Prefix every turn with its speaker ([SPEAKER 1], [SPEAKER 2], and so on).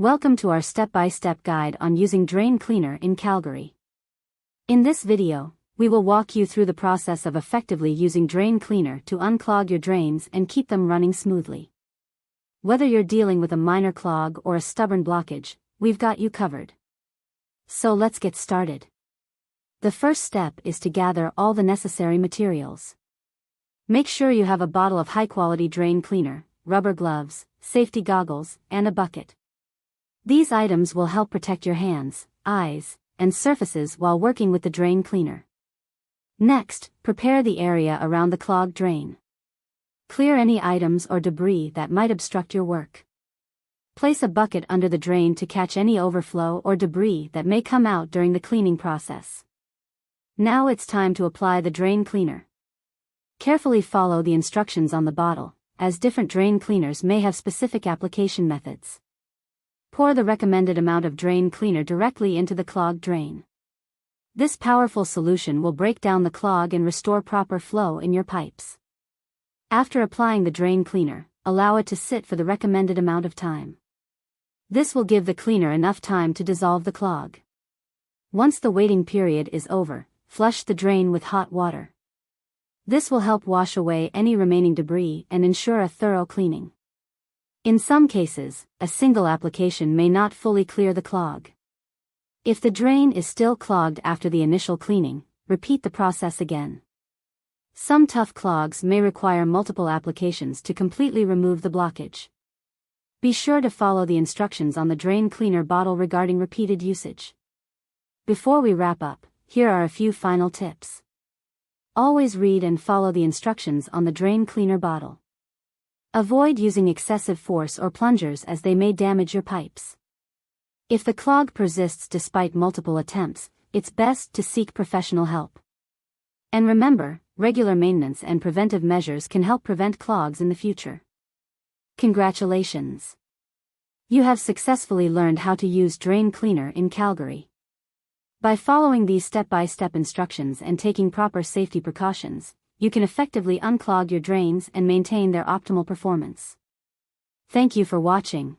[SPEAKER 1] Welcome to our step-by-step guide on using drain cleaner in Calgary. In this video, we will walk you through the process of effectively using drain cleaner to unclog your drains and keep them running smoothly. Whether you're dealing with a minor clog or a stubborn blockage, we've got you covered. So let's get started. The first step is to gather all the necessary materials. Make sure you have a bottle of high-quality drain cleaner, rubber gloves, safety goggles, and a bucket. These items will help protect your hands, eyes, and surfaces while working with the drain cleaner. Next, prepare the area around the clogged drain. Clear any items or debris that might obstruct your work. Place a bucket under the drain to catch any overflow or debris that may come out during the cleaning process. Now it's time to apply the drain cleaner. Carefully follow the instructions on the bottle, as different drain cleaners may have specific application methods. Pour the recommended amount of drain cleaner directly into the clogged drain. This powerful solution will break down the clog and restore proper flow in your pipes. After applying the drain cleaner, allow it to sit for the recommended amount of time. This will give the cleaner enough time to dissolve the clog. Once the waiting period is over, flush the drain with hot water. This will help wash away any remaining debris and ensure a thorough cleaning. In some cases, a single application may not fully clear the clog. If the drain is still clogged after the initial cleaning, repeat the process again. Some tough clogs may require multiple applications to completely remove the blockage. Be sure to follow the instructions on the drain cleaner bottle regarding repeated usage. Before we wrap up, here are a few final tips. Always read and follow the instructions on the drain cleaner bottle. Avoid using excessive force or plungers as they may damage your pipes. If the clog persists despite multiple attempts, it's best to seek professional help. And remember, regular maintenance and preventive measures can help prevent clogs in the future. Congratulations! You have successfully learned how to use drain cleaner in Calgary. By following these step-by-step instructions and taking proper safety precautions, you can effectively unclog your drains and maintain their optimal performance. Thank you for watching.